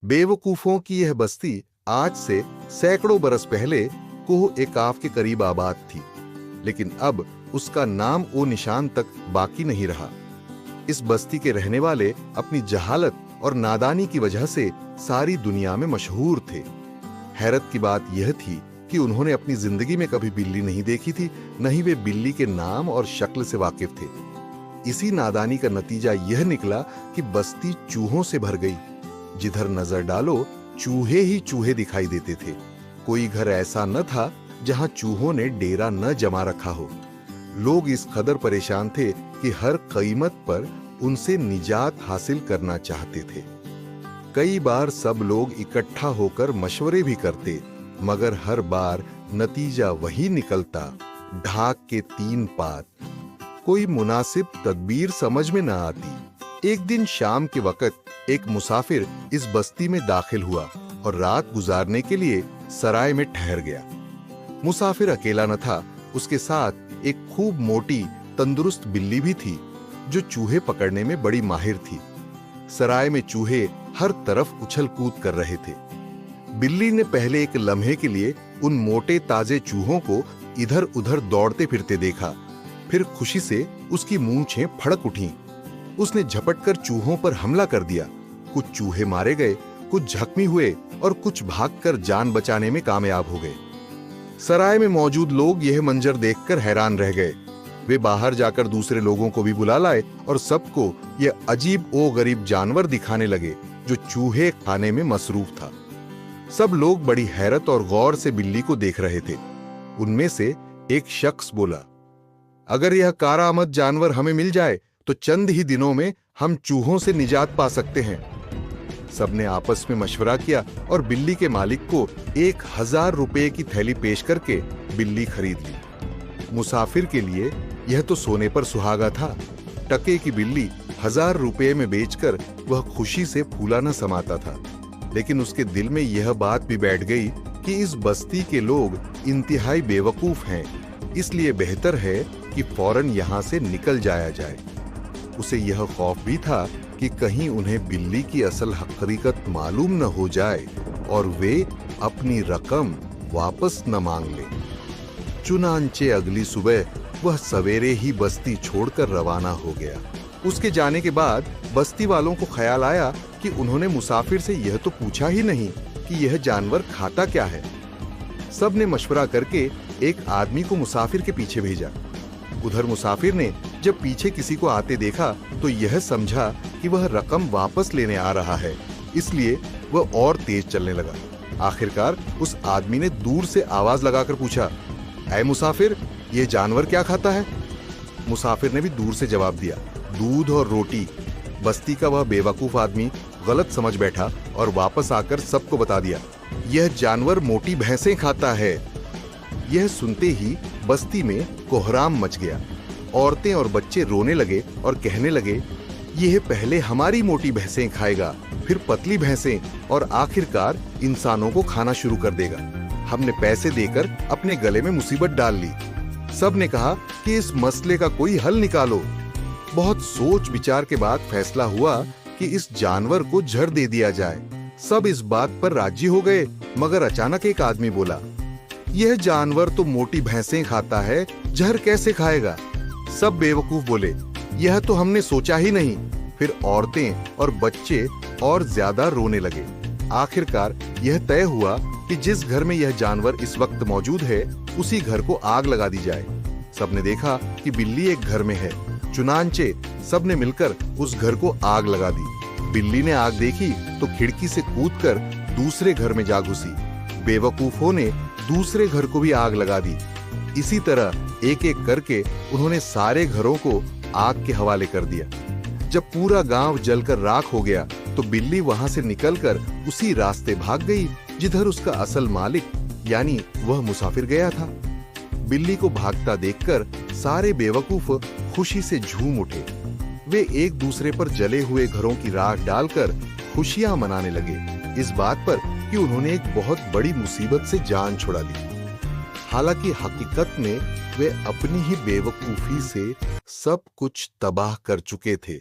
बेवकूफों की यह बस्ती आज से सैकड़ों बरस पहले कोह एकाफ के करीब आबाद थी, लेकिन अब उसका नाम ओ निशान तक बाकी नहीं रहा। इस बस्ती के रहने वाले अपनी जहालत और नादानी की वजह से सारी दुनिया में मशहूर थे। हैरत की बात यह थी कि उन्होंने अपनी जिंदगी में कभी बिल्ली नहीं देखी थी, न ही वे बिल्ली के नाम और शक्ल से वाकिफ थे। इसी नादानी का नतीजा यह निकला कि बस्ती चूहों से भर गई। जिधर नजर डालो चूहे ही चूहे दिखाई देते थे। कोई घर ऐसा न था जहां चूहों ने डेरा न जमा रखा हो। लोग इस कदर परेशान थे कि हर कीमत पर उनसे निजात हासिल करना चाहते थे। कई बार सब लोग इकट्ठा होकर मशवरे भी करते, मगर हर बार नतीजा वही निकलता, ढाक के 3 पात। कोई मुनासिब तदबीर समझ में न आती। एक दिन शाम के वक्त एक मुसाफिर इस बस्ती में दाखिल हुआ और रात गुजारने के लिए सराय में ठहर गया। मुसाफिर अकेला न था, उसके साथ एक खूब मोटी तंदुरुस्त बिल्ली भी थी जो चूहे पकड़ने में बड़ी माहिर थी। सराय में चूहे हर तरफ उछल कूद कर रहे थे। बिल्ली ने पहले एक लम्हे के लिए उन मोटे ताजे चूहों को इधर उधर दौड़ते फिरते देखा। फिर खुशी से उसकी मूंछें फड़क उठीं। उसने झपटकर चूहों पर हमला कर दिया। कुछ चूहे मारे गए, कुछ जख्मी हुए और कुछ भागकर जान बचाने में कामयाब हो गए। सराय में मौजूद लोग यह मंजर देखकर हैरान रह गए। वे बाहर जाकर दूसरे लोगों को भी बुला लाए और सबको यह अजीब ओ गरीब जानवर दिखाने लगे जो चूहे खाने में मसरूफ था। सब लोग बड़ी हैरत और गौर से बिल्ली को देख रहे थे। उनमें से एक शख्स बोला, अगर यह कारामद जानवर हमें मिल जाए तो चंद ही दिनों में हम चूहों से निजात पा सकते हैं। सबने आपस में मशवरा किया और बिल्ली के मालिक को 1000 रुपए की थैली पेश करके बिल्ली खरीद ली। मुसाफिर के लिए यह तो सोने पर सुहागा था। टके की बिल्ली 1000 रुपए में बेचकर वह खुशी से फूला न समाता था। लेकिन उसके दिल में यह बात भी बैठ गई कि इस बस्ती के लोग इंतहाई बेवकूफ हैं, इसलिए बेहतर है कि फौरन यहां से निकल जाया जाए। उसे यह खौफ भी था कि कहीं उन्हें बिल्ली की असल हकीकत मालूम न हो जाए और वे अपनी रकम वापस न मांग लें। चुनांचे अगली सुबह वह सवेरे ही बस्ती छोड़कर रवाना हो गया। उसके जाने के बाद बस्ती वालों को ख्याल आया कि उन्होंने मुसाफिर से यह तो पूछा ही नहीं कि यह जानवर खाता क्या है। सब ने मशवरा करके एक आदमी को मुसाफिर के पीछे भेजा। उधर मुसाफिर ने जब पीछे किसी को आते देखा तो यह समझा कि वह रकम वापस लेने आ रहा है, इसलिए वह और तेज चलने लगा। आखिरकार उस आदमी ने दूर से आवाज लगाकर पूछा, ऐ मुसाफिर, ये जानवर क्या खाता है? मुसाफिर ने भी दूर से जवाब दिया, दूध और रोटी। बस्ती का वह बेवकूफ आदमी गलत समझ बैठा और वापस आकर सबको बता दिया, यह जानवर मोटी भैंसें खाता है। यह सुनते ही बस्ती में कोहराम मच गया। औरतें और बच्चे रोने लगे और कहने लगे, यह पहले हमारी मोटी भैंसें खाएगा, फिर पतली भैंसें और आखिरकार इंसानों को खाना शुरू कर देगा। हमने पैसे देकर अपने गले में मुसीबत डाल ली। सब ने कहा कि इस मसले का कोई हल निकालो। बहुत सोच विचार के बाद फैसला हुआ कि इस जानवर को जहर दे दिया जाए। सब इस बात पर राजी हो गए, मगर अचानक एक आदमी बोला, यह जानवर तो मोटी भैंसें खाता है, जहर कैसे खाएगा? सब बेवकूफ बोले, यह तो हमने सोचा ही नहीं। फिर औरतें और बच्चे और ज्यादा रोने लगे। आखिरकार यह तय हुआ कि जिस घर में यह जानवर इस वक्त मौजूद है उसी घर को आग लगा दी जाए। सबने देखा कि बिल्ली एक घर में है, चुनांचे सबने मिलकर उस घर को आग लगा दी। बिल्ली ने आग देखी तो खिड़की से कूदकर दूसरे घर में जा घुसी। बेवकूफों ने दूसरे घर को भी आग लगा दी। इसी तरह एक एक करके उन्होंने सारे घरों को आग के हवाले कर दिया। जब पूरा गांव जलकर राख हो गया तो बिल्ली वहां से निकलकर उसी रास्ते भाग गई जिधर उसका असल मालिक यानी वह मुसाफिर गया था। बिल्ली को भागता देखकर सारे बेवकूफ खुशी से झूम उठे। वे एक दूसरे पर जले हुए घरों की राख डालकर खुशियां मनाने लगे, इस बात पर कि उन्होंने एक बहुत बड़ी मुसीबत से जान छुड़ा ली। हालांकि हकीकत में वे अपनी ही बेवकूफी से सब कुछ तबाह कर चुके थे।